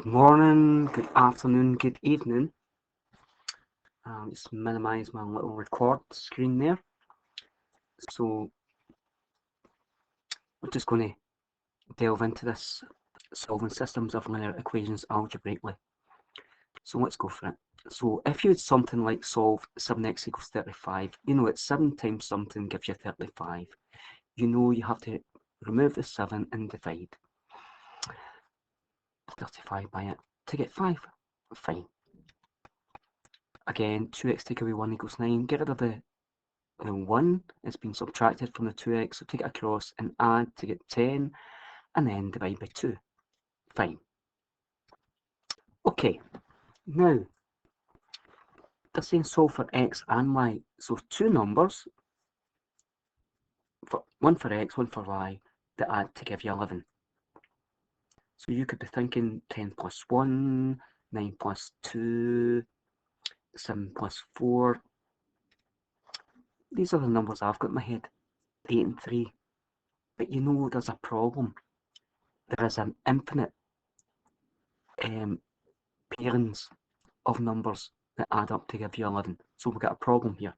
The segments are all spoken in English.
Good morning, good afternoon, good evening. Just minimize my little record screen there. So we're just going to delve into this solving systems of linear equations algebraically. So let's go for it. So if you had something like solve 7x equals 35, you know that 7 times something gives you 35. You know you have to remove the 7 and divide 35 by it to get 5. Fine. Again, 2x take away 1 equals 9. Get rid of the 1 is being subtracted from the 2x, so take it across and add to get 10, and then divide by 2. Fine. Okay, now they're saying solve for x and y, so two numbers, one for x, one for y, that add to give you 11. So you could be thinking 10 plus 1, 9 plus 2, 7 plus 4. These are the numbers I've got in my head, 8 and 3. But you know there's a problem. There is an infinite pairings of numbers that add up to give you 11. So we've got a problem here.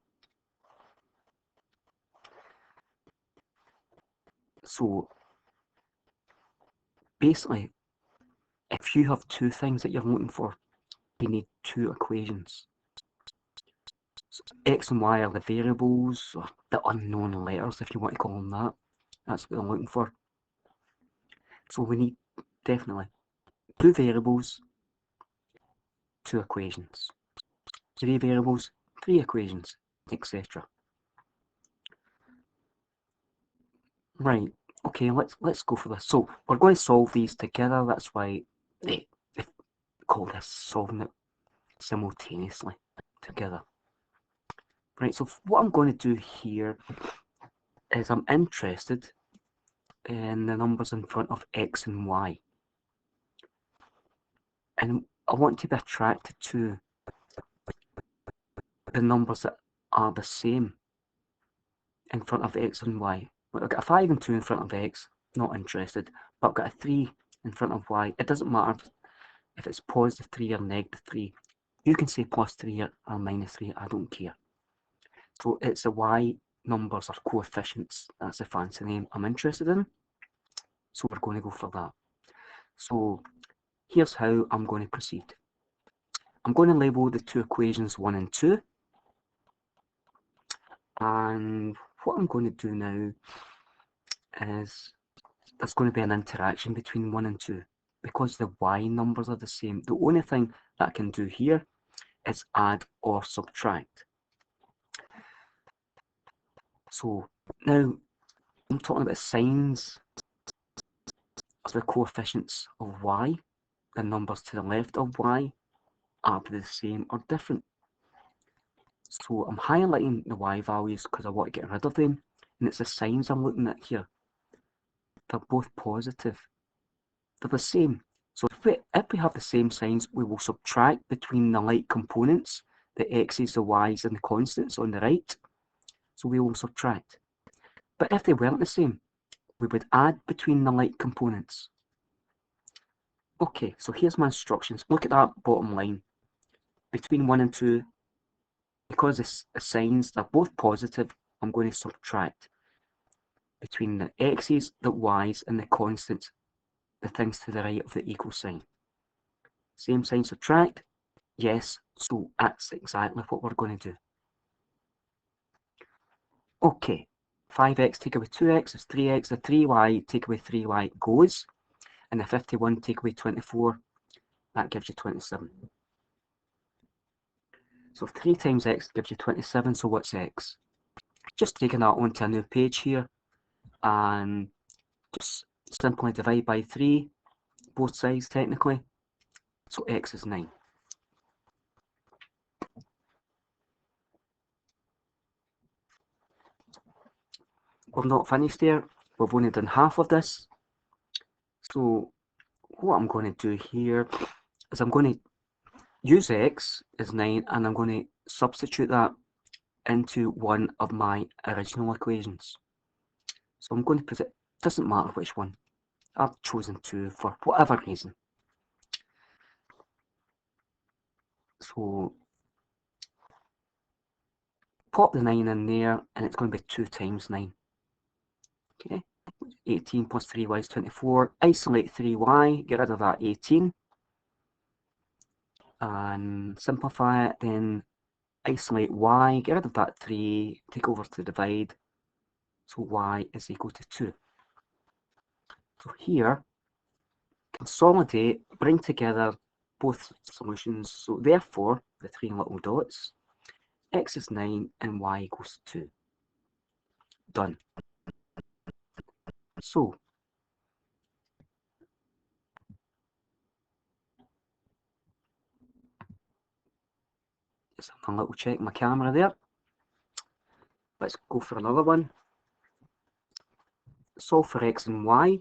So basically, if you have two things that you're looking for, you need two equations. So x and y are the variables, or the unknown letters, if you want to call them that. That's what I'm looking for. So we need, definitely, two variables, two equations. Three variables, three equations, etc. Right, okay, let's go for this. So we're going to solve these together. That's why they call this solving it simultaneously together. Right, so what I'm going to do here is I'm interested in the numbers in front of x and y. And I want to be attracted to the numbers that are the same in front of x and y. I've got a 5 and 2 in front of x, not interested, but I've got a 3 in front of y. It doesn't matter if it's positive 3 or negative 3. You can say plus 3 or minus 3, I don't care. So it's the y numbers or coefficients, that's the fancy name I'm interested in. So we're going to go for that. So here's how I'm going to proceed. I'm going to label the two equations 1 and 2. And what I'm going to do now is there's going to be an interaction between 1 and 2. Because the y numbers are the same, the only thing that I can do here is add or subtract. So now I'm talking about signs of the coefficients of y. The numbers to the left of y are the same or different. So I'm highlighting the y values because I want to get rid of them, and it's the signs I'm looking at here. They're both positive. They're the same. So if we have the same signs, we will subtract between the like components, the x's, the y's, and the constants on the right. So we will subtract. But if they weren't the same, we would add between the like components. Okay, so here's my instructions. Look at that bottom line. Between 1 and 2, because the signs are both positive, I'm going to subtract between the x's, the y's, and the constants, the things to the right of the equal sign. Same sign, subtract. Yes, so that's exactly what we're going to do. Okay, 5x take away 2x is 3x, the 3y take away 3y goes, and the 51 take away 24, that gives you 27. So 3 times x gives you 27, so what's x? Just taking that onto a new page here, and just simply divide by 3, both sides technically, so x is 9. We're not finished there, we've only done half of this. So what I'm going to do here is I'm going to use x as 9, and I'm going to substitute that into one of my original equations. So I'm going to put it, doesn't matter which one, I've chosen 2 for whatever reason. So pop the 9 in there, and it's going to be 2 times 9. Okay, 18 plus 3y is 24. Isolate 3y, get rid of that 18. And simplify it, then isolate y, get rid of that 3, take over to divide. So y is equal to 2. So here, consolidate, bring together both solutions. So therefore, the 3 little dots, x is 9 and y equals 2. Done. So, just a little check my camera there. Let's go for another one. Solve for x and y.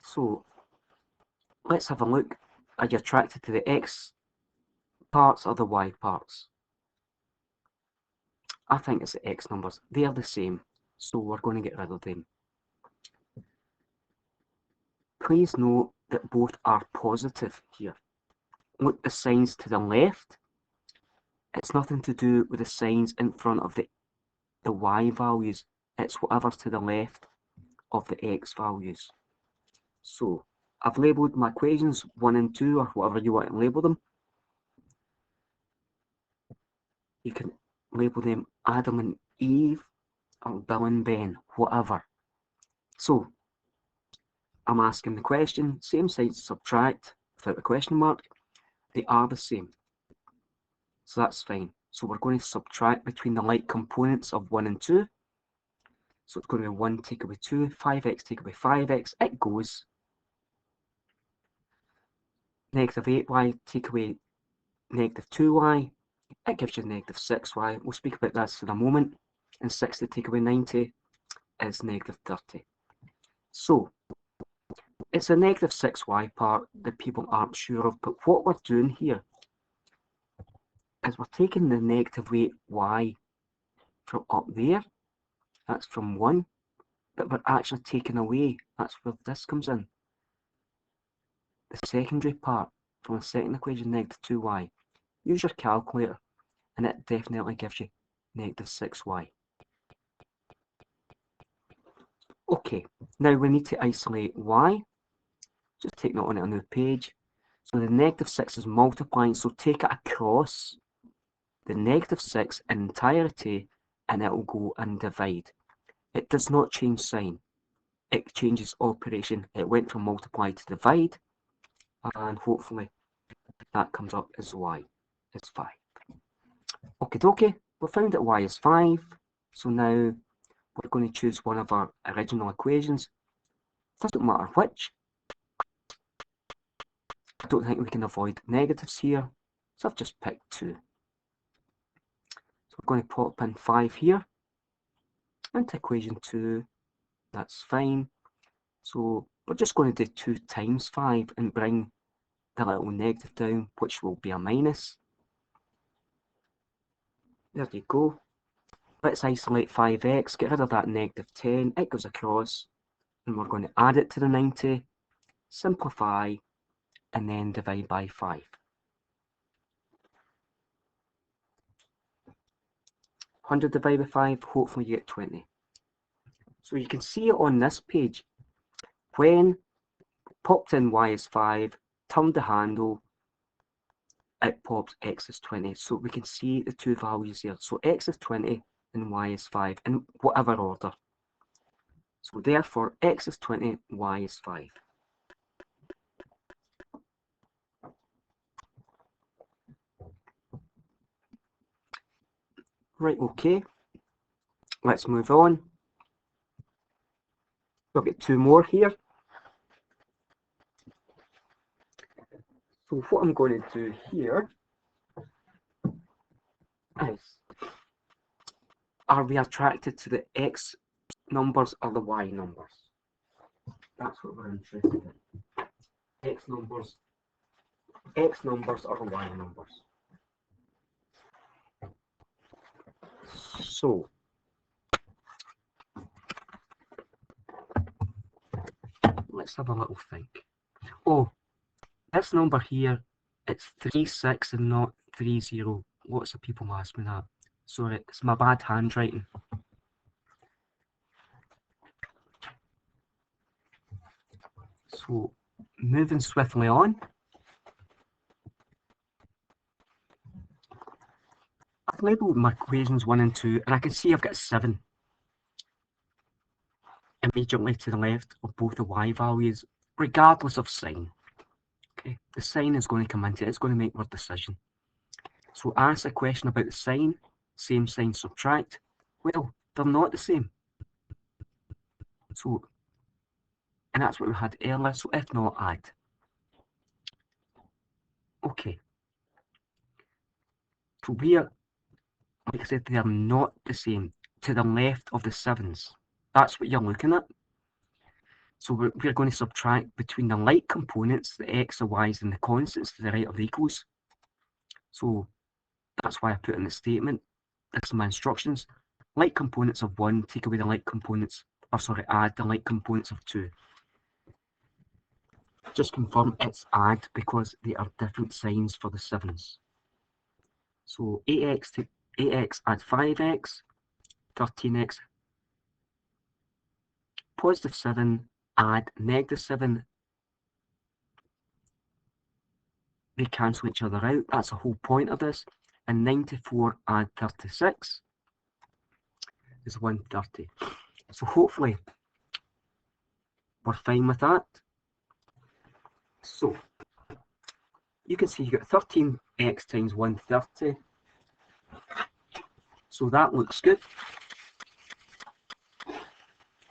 So, let's have a look. Are you attracted to the x parts or the y parts? I think it's the x numbers. They are the same, so we're going to get rid of them. Please note that both are positive here. Look, the signs to the left, it's nothing to do with the signs in front of the y values. It's whatever's to the left of the x values. So, I've labelled my equations 1 and 2, or whatever you want to label them. You can label them Adam and Eve, or Bill and Ben, whatever. So, I'm asking the question, same signs subtract, without a question mark, they are the same. So that's fine. So we're going to subtract between the like components of 1 and 2. So it's going to be 1 take away 2, 5x take away 5x, it goes. Negative 8y take away negative 2y, it gives you negative 6y. We'll speak about this in a moment. And 60 take away 90 is negative 30. So, it's a negative 6y part that people aren't sure of, but what we're doing here is we're taking the negative 8y from up there, that's from 1, but we're actually taking away, that's where this comes in, the secondary part from the second equation, negative 2y. Use your calculator, and it definitely gives you negative 6y. Okay, now we need to isolate y. Just take that on a new page. So the negative 6 is multiplying, so take it across the negative 6 in entirety, and it will go and divide. It does not change sign. It changes operation. It went from multiply to divide, and hopefully that comes up as y is 5. Okie dokie, we found that y is 5, so now we're going to choose one of our original equations. Doesn't matter which. I don't think we can avoid negatives here, so I've just picked 2. So we're going to pop in 5 here, into equation 2, that's fine. So we're just going to do 2 times 5 and bring the little negative down, which will be a minus. There you go. Let's isolate 5x, get rid of that negative 10, it goes across, and we're going to add it to the 90, simplify, and then divide by 5. 100 divided by 5, hopefully you get 20. So you can see it on this page. When popped in y is 5, turned the handle, it pops x is 20. So we can see the two values here. So x is 20 and y is 5 in whatever order. So therefore x is 20, y is 5. Right, okay. Let's move on. We'll get 2 more here. So what I'm going to do here is, are we attracted to the x numbers or the y numbers? That's what we're interested in. X numbers or the y numbers. So, let's have a little think. Oh, this number here, it's 36 and not 30. Lots of people ask me that. Sorry, it's my bad handwriting. So, moving swiftly on. I've labelled my equations 1 and 2, and I can see I've got 7 immediately to the left of both the y values, regardless of sign. Okay, the sign is going to come into it, it's going to make our decision. So ask a question about the sign, same sign, subtract. Well, they're not the same. So, and that's what we had earlier, so if not, add. Okay. So we are, like I said, they are not the same. To the left of the 7s. That's what you're looking at. So we're going to subtract between the like components, the x, the y's, and the constants to the right of the equals. So that's why I put in the statement. This is my instructions. Like components of 1, take away the like components, or sorry, add the like components of 2. Just confirm it's add because they are different signs for the 7s. So 8x to 8x add 5x, 13x, positive 7 add negative 7. They cancel each other out. That's the whole point of this. And 94 add 36 is 130. So hopefully we're fine with that. So you can see you got 13x times 130. So that looks good.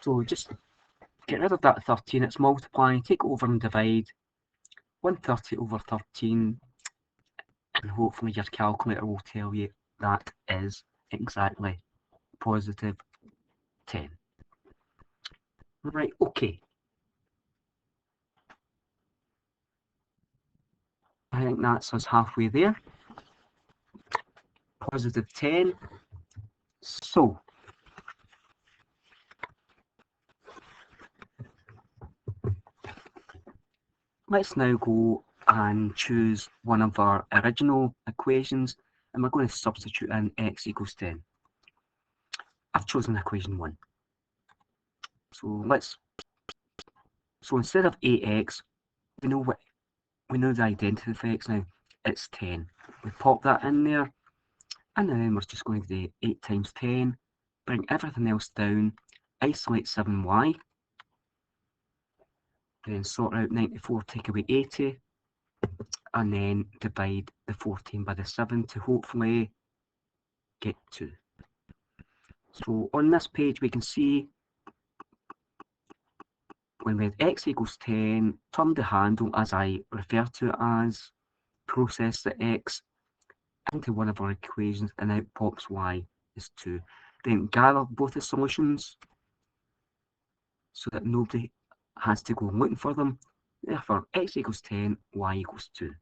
So just get rid of that 13, it's multiplying, take it over and divide. 130 over 13, and hopefully your calculator will tell you that is exactly positive 10. Right, okay. I think that's us halfway there. Positive 10. So, let's now go and choose one of our original equations, and we're going to substitute in x equals 10. I've chosen equation 1. So instead of 8x, we know the identity of x now. It's 10. We pop that in there, and then we're just going to do 8 times 10, bring everything else down, isolate 7y, then sort out 94, take away 80, and then divide the 14 by the 7 to hopefully get 2. So on this page we can see when we have x equals 10, turn the handle as I refer to it as, process the x into one of our equations, and out pops y is 2. Then gather both the solutions so that nobody has to go looking for them. Therefore, x equals 10, y equals 2.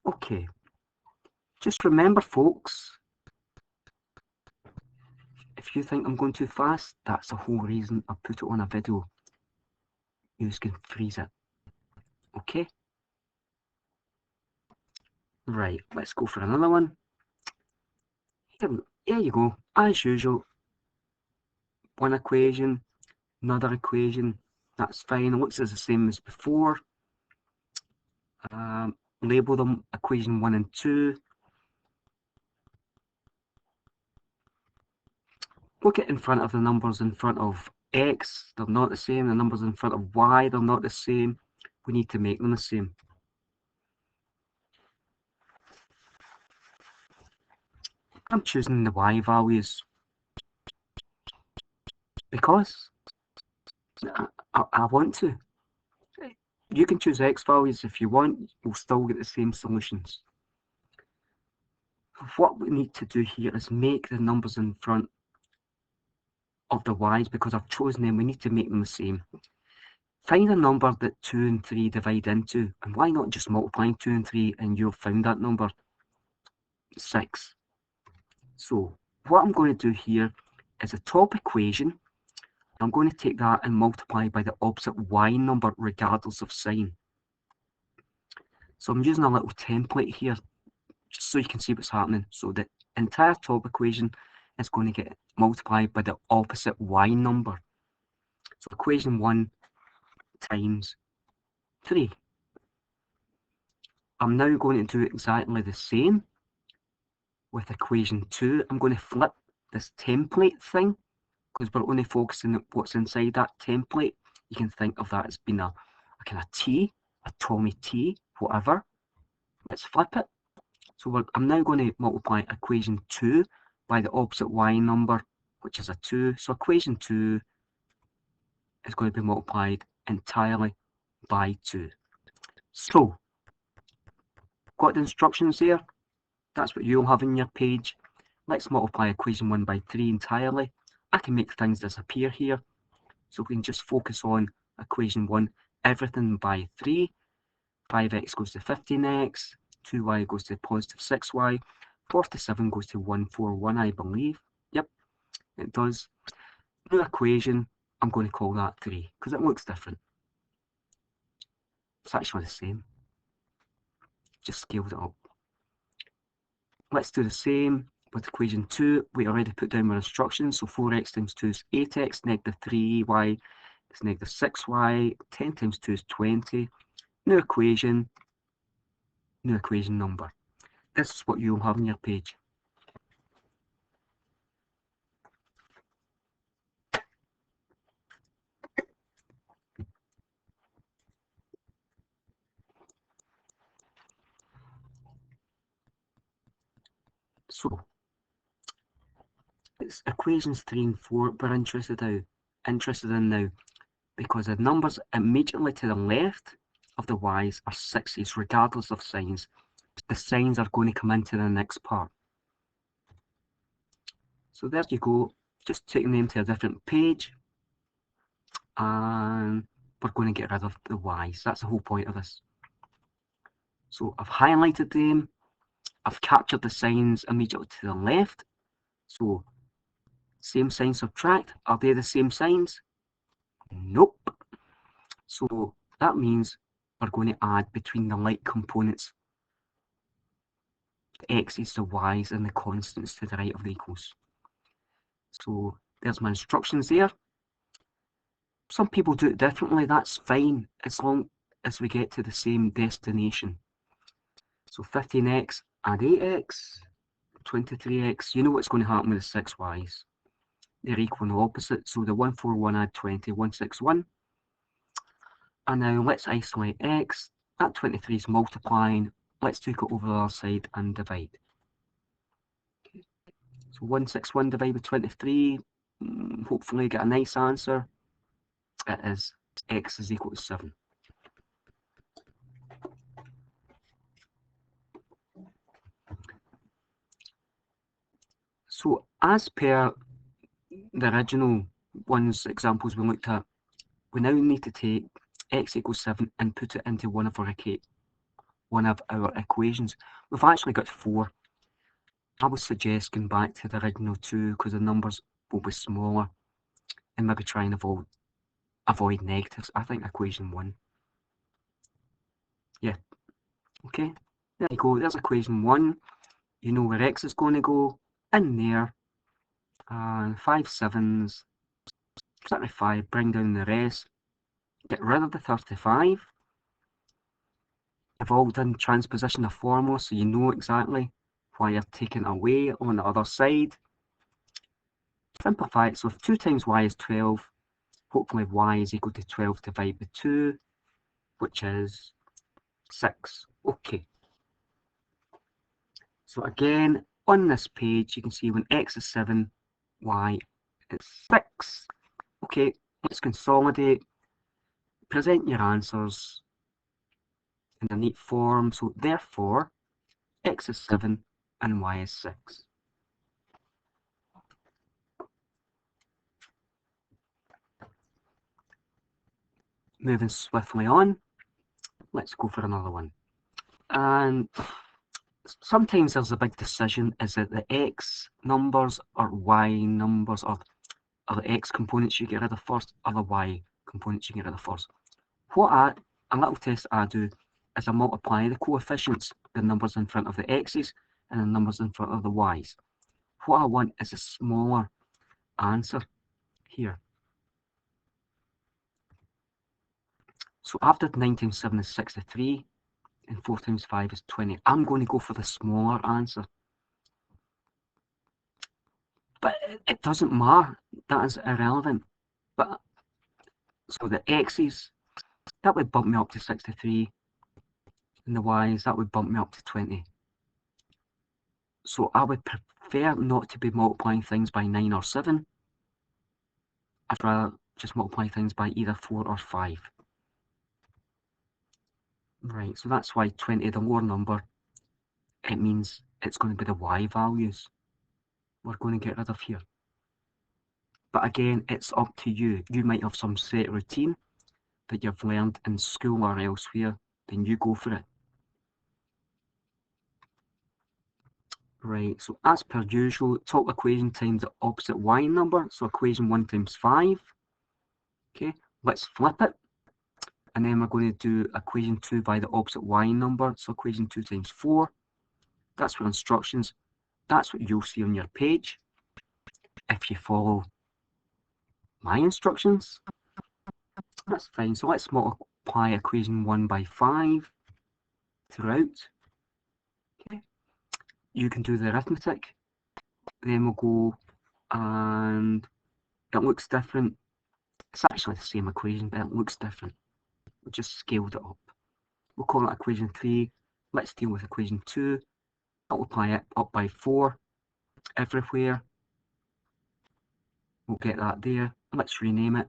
Okay, just remember folks, if you think I'm going too fast, that's the whole reason I put it on a video. You can freeze it. Okay? Right, let's go for another one. Here you go, as usual. One equation, another equation, that's fine. It looks as the same as before. Label them equation 1 and 2. Look at in front of the numbers in front of x, they're not the same. The numbers in front of y, they're not the same. We need to make them the same. I'm choosing the y values because I want to. You can choose x values if you want, you'll still get the same solutions. What we need to do here is make the numbers in front of the y's, because I've chosen them, we need to make them the same. Find a number that 2 and 3 divide into, and why not just multiplying 2 and 3 and you'll find that number, 6. So what I'm going to do here is the top equation. I'm going to take that and multiply by the opposite y number regardless of sign. So I'm using a little template here just so you can see what's happening. So the entire top equation is going to get multiplied by the opposite y number. So equation 1 times 3. I'm now going to do exactly the same with equation 2. I'm going to flip this template thing because we're only focusing on what's inside that template. You can think of that as being a kind of T, a Tommy T, whatever. Let's flip it. So I'm now going to multiply equation 2 by the opposite y number, which is a 2. So equation 2 is going to be multiplied entirely by 2. So, got the instructions there? That's what you'll have in your page. Let's multiply equation 1 by 3 entirely. I can make things disappear here. So we can just focus on equation 1, everything by 3. 5x goes to 15x, 2y goes to positive 6y, 47 goes to 141, I believe. Yep, it does. New equation, I'm going to call that 3 because it looks different. It's actually the same. Just scaled it up. Let's do the same with equation 2. We already put down our instructions. So 4x times 2 is 8x, negative 3y is negative 6y, 10 times 2 is 20. New equation number. This is what you'll have on your page. So it's equations 3 and 4 we're interested in now because the numbers immediately to the left of the y's are 6's regardless of signs. The signs are going to come into the next part. So there you go, just taking them to a different page, and we're going to get rid of the y's. That's the whole point of this. So I've highlighted them, I've captured the signs immediately to the left. So same sign subtract, are they the same signs? Nope. So that means we're going to add between the like components, the x's, the y's, and the constants to the right of the equals. So there's my instructions there. Some people do it differently, that's fine, as long as we get to the same destination. So 15x, add 8x, 23x, you know what's going to happen with the 6y's. They're equal and opposite, so the 141 add 20, 161. And now let's isolate x, that 23 is multiplying, let's take it over the other side and divide. Okay. So 161 divided by 23, hopefully get a nice answer. It is x is equal to 7. So as per the original examples we looked at, we now need to take x equals 7 and put it into one of our equations. We've actually got 4. I would suggest going back to the original 2 because the numbers will be smaller and maybe try and avoid negatives. I think equation 1. Yeah, okay, there you go, there's equation 1. You know where x is going to go, in there, and 5 7s, 35, bring down the rest, get rid of the 35. You've all done transposition of formula, so you know exactly why you're taking it away on the other side. Simplify it, so if 2 times y is 12, hopefully y is equal to 12 divided by 2, which is 6. Okay. So again, on this page, you can see when x is 7, y is 6. Okay, let's consolidate, present your answers in a neat form. So therefore, x is 7 and y is 6. Moving swiftly on, let's go for another one. And sometimes there's a big decision, is it the x numbers or y numbers, or the x components you get rid of first, or the y components you get rid of first. A little test I do is I multiply the coefficients, the numbers in front of the x's and the numbers in front of the y's. What I want is a smaller answer here. So after 9 times 7 is 63, and 4 times 5 is 20. I'm going to go for the smaller answer. But it doesn't matter. That is irrelevant. But so the x's, that would bump me up to 63. And the y's, that would bump me up to 20. So I would prefer not to be multiplying things by 9 or 7. I'd rather just multiply things by either 4 or 5. Right, so that's why 20, the lower number, it means it's going to be the y values we're going to get rid of here. But again, it's up to you. You might have some set routine that you've learned in school or elsewhere, then you go for it. Right, so as per usual, top equation times the opposite y number, so equation 1 times 5. Okay, let's flip it. And then we're going to do equation 2 by the opposite y number, so equation 2 times 4. That's for instructions. That's what you'll see on your page if you follow my instructions. That's fine. So let's multiply equation 1 by 5 throughout. Okay. You can do the arithmetic. Then we'll go, and it looks different. It's actually the same equation, but it looks different. We just scaled it up. We'll call it equation 3. Let's deal with equation 2. Multiply it up by 4 everywhere. We'll get that there. Let's rename it.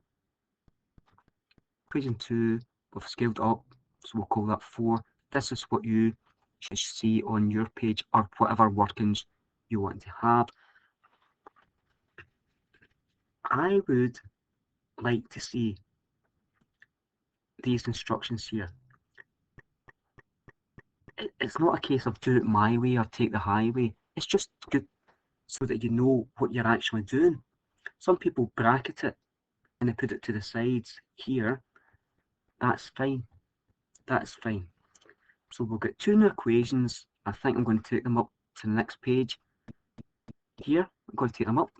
Equation 2, we've scaled up, so we'll call that 4. This is what you should see on your page, or whatever workings you want to have. I would like to see these instructions here. It's not a case of do it my way or take the highway. It's just good so that you know what you're actually doing. Some people bracket it and they put it to the sides here. That's fine. That's fine. So we'll get two new equations. I think I'm going to take them up to the next page. Here, I'm going to take them up.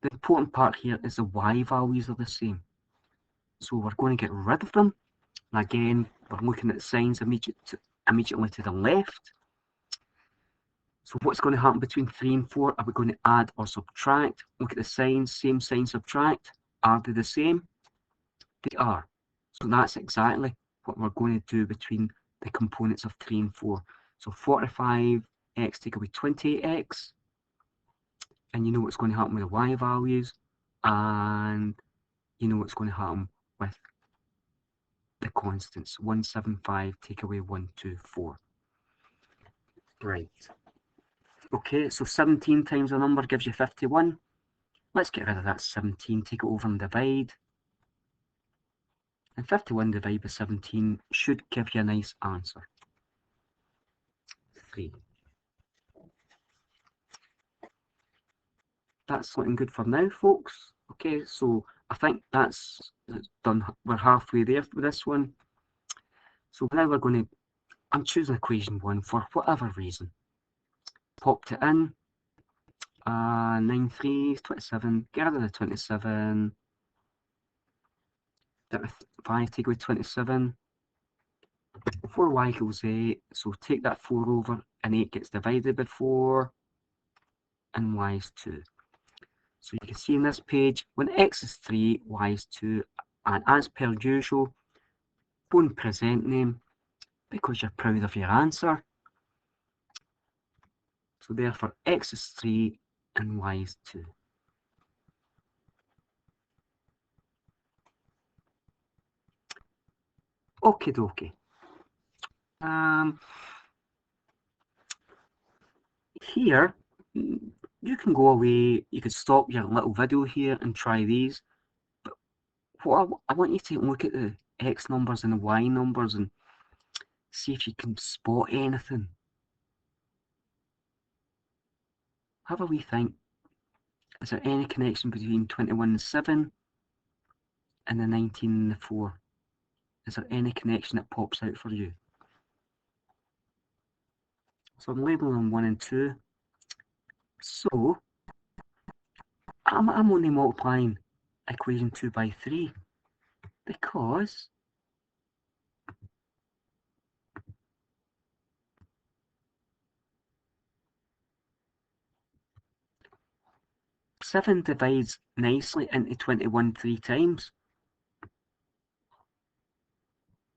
The important part here is the y values are the same. So we're going to get rid of them. And again, we're looking at the signs immediately to the left. So what's going to happen between 3 and 4? Are we going to add or subtract? Look at the signs, same sign, subtract. Are they the same? They are. So that's exactly what we're going to do between the components of 3 and 4. So 45x take away 28x. And you know what's going to happen with the y values. And you know what's going to happen with the constants. 175 take away 124. Right. Okay, so 17 times a number gives you 51. Let's get rid of that 17, take it over and divide. And 51 divided by 17 should give you a nice answer. 3. That's looking good for now, folks. Okay, so I think that's done. We're halfway there with this one. So now we're going to, I'm choosing equation 1 for whatever reason. Popped it in. 9 3 is 27. Get rid of the 27. 5 take away 27. 4y equals 8. So take that 4 over, and 8 gets divided by 4. And y is 2. So you can see in this page, when x is 3, y is 2. And as per usual, phone present name because you're proud of your answer. So therefore, x is 3 and y is 2. Okie dokie. Here, you can go away, you can stop your little video here and try these. But what I want you to take a look at the x numbers and the y numbers and see if you can spot anything. have a wee think. Is there any connection between 21 and 7 and the 19 and the 4? Is there any connection that pops out for you? So I'm labeling 1 and 2. So I'm only multiplying equation 2 by 3 because seven divides nicely into 21 3 times.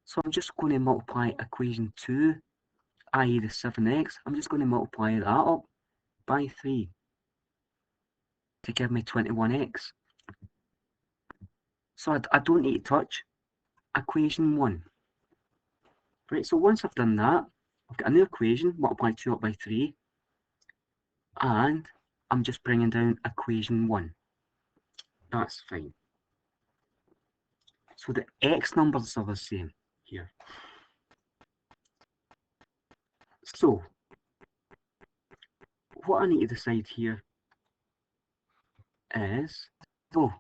So I'm just going to multiply equation 2, i.e. the 7x, I'm just going to multiply that up by 3 to give me 21x. So I don't need to touch equation 1. Right, so once I've done that, I've got a new equation, multiply 2 up by 3, and I'm just bringing down equation 1. That's fine. So the x numbers are the same here. So what I need to decide here is, oh,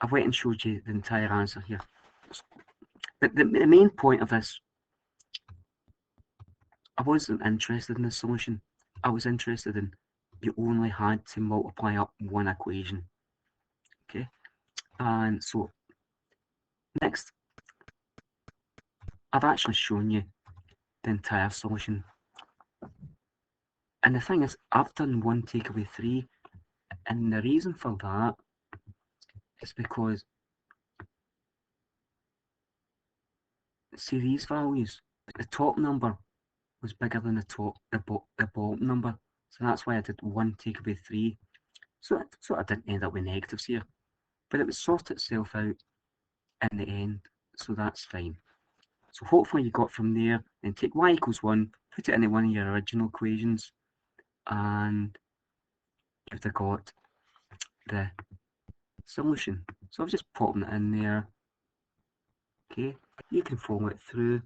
I've went and showed you the entire answer here. The main point of this, I wasn't interested in the solution. I was interested in you only had to multiply up one equation. Okay, and so next, I've actually shown you the entire solution. And the thing is, I've done 1 take away 3, and the reason for that is because, see these values, the top number was bigger than the bottom number, so that's why I did 1 take away 3. So I didn't end up with negatives here, but it would sort itself out in the end, so that's fine. So hopefully you got from there, then take y equals 1, put it into one of your original equations, and you've got the solution. So I've just popped it in there. Okay, you can follow it through.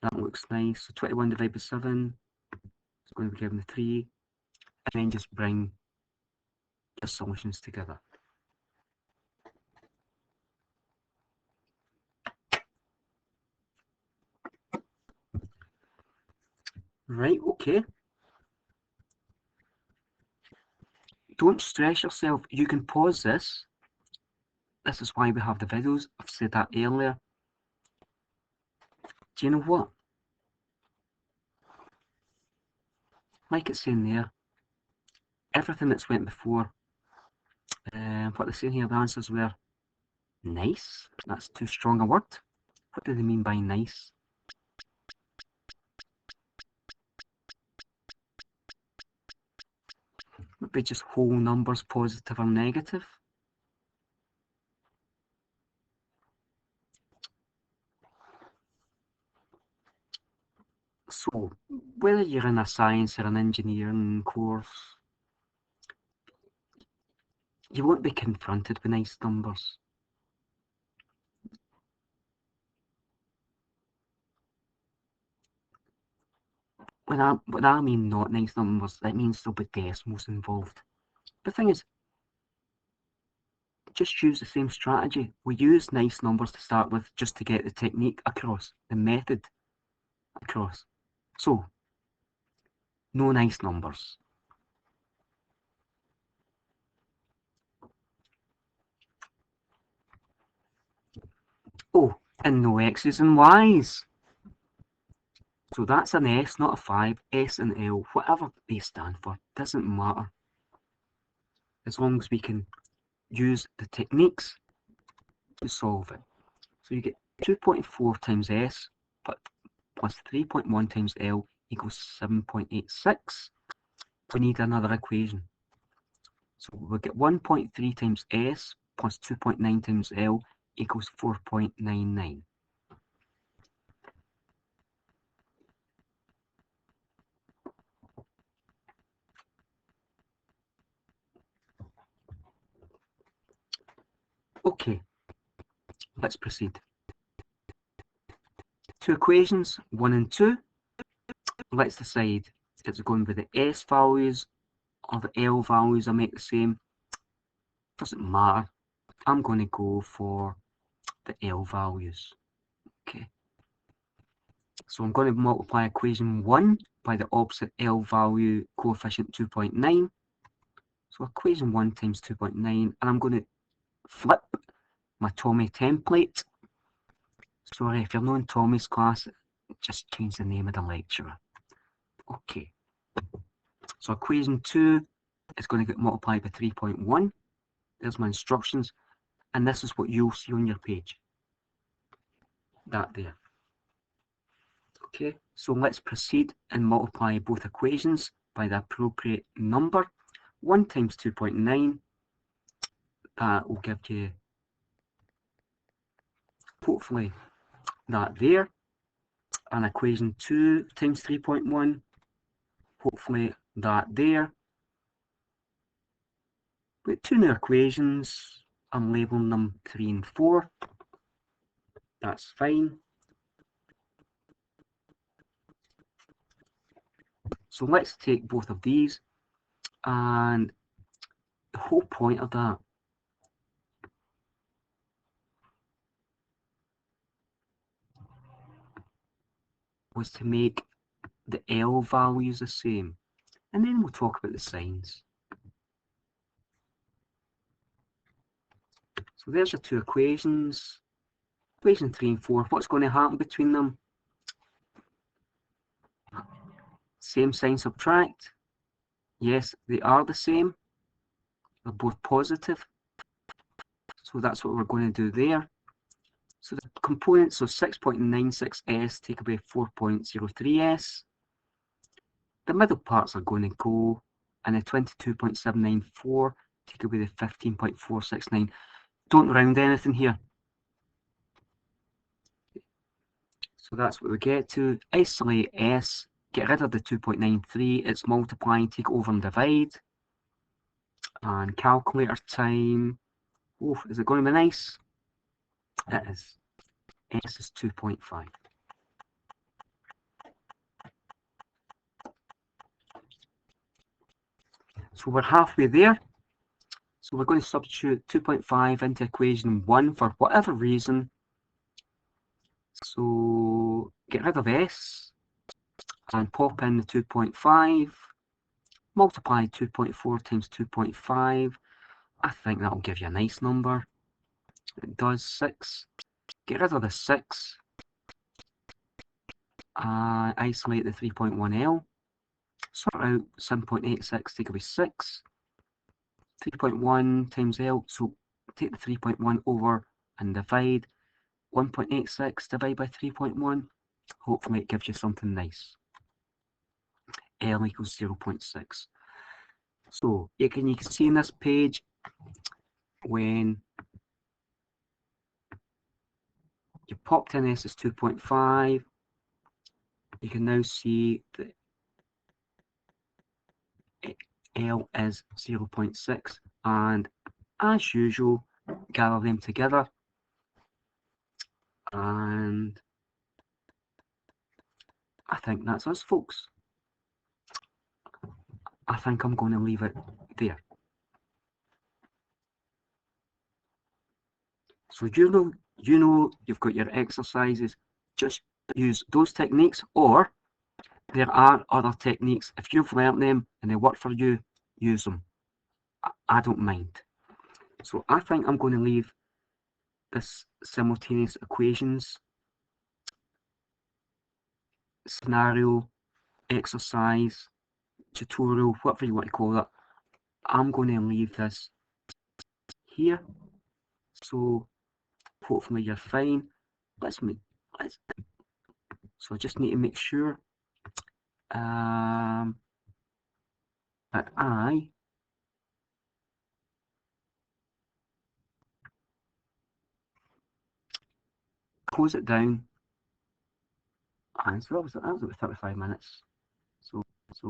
That looks nice. So 21 divided by 7 is going to be given 3, and then just bring your solutions together. Right, okay. Don't stress yourself. You can pause this. This is why we have the videos. I've said that earlier. Do you know what? Like it's saying there, everything that's went before, what they're saying here, the answers were nice. That's too strong a word. What do they mean by nice? Maybe just whole numbers, positive or negative. So, whether you're in a science or an engineering course, you won't be confronted with nice numbers. When I mean not nice numbers, that means there'll be decimals involved. The thing is, just use the same strategy. We use nice numbers to start with just to get the technique across, the method across. So, no nice numbers. Oh, and no X's and Y's. So that's an S, not a 5, S and L, whatever they stand for, doesn't matter. As long as we can use the techniques to solve it. So you get 2.4 times S plus 3.1 times L equals 7.86. We need another equation. So we'll get 1.3 times S plus 2.9 times L equals 4.99. Okay, let's proceed. two equations, 1 and 2. Let's decide is it going with the S values or the L values I make the same. Doesn't matter. I'm going to go for the L values. Okay. So I'm going to multiply equation 1 by the opposite L value coefficient 2.9. So equation 1 times 2.9, and I'm going to flip my Tommy template. Sorry, if you're not in Tommy's class, just change the name of the lecturer. Okay. So equation 2 is going to get multiplied by 3.1. There's my instructions, and this is what you'll see on your page. That there. Okay, so let's proceed and multiply both equations by the appropriate number. 1 times 2.9, that will give you, hopefully, that there. And equation 2 times 3.1, hopefully that there. With two new equations, I'm labelling them 3 and 4. That's fine. So let's take both of these, and the whole point of that was to make the L values the same, and then we'll talk about the signs. So there's your two equations, equation 3 and 4. What's going to happen between them? Same sign, subtract. Yes, they are the same. They're both positive. So that's what we're going to do there. So the components, so 6.96s take away 4.03s. The middle parts are going to go, and the 22.794 take away the 15.469. Don't round anything here. So that's what we get to. Isolate s, get rid of the 2.93, it's multiplying, take over and divide. And calculator time. Oh, is it going to be nice? It is. S is 2.5. So we're halfway there. So we're going to substitute 2.5 into equation 1 for whatever reason. So get rid of s and pop in the 2.5. Multiply 2.4 times 2.5. I think that'll give you a nice number. It does 6. Get rid of the 6. Isolate the 3.1L. Sort out 7.86, take away 6. 3.1 times L, so take the 3.1 over and divide. 1.86 divided by 3.1. Hopefully it gives you something nice. L equals 0.6. So you can see in this page when you popped in S is 2.5, you can now see that L is 0.6, and as usual, gather them together, and I think that's us, folks. I think I'm going to leave it there. So you know you've got your exercises. Just use those techniques, or there are other techniques. If you've learnt them and they work for you, use them. I don't mind. So I think I'm going to leave this simultaneous equations scenario, exercise, tutorial, whatever you want to call it. I'm going to leave this here. So hopefully you're fine. So I just need to make sure that I close it down. And so that was about 35 minutes.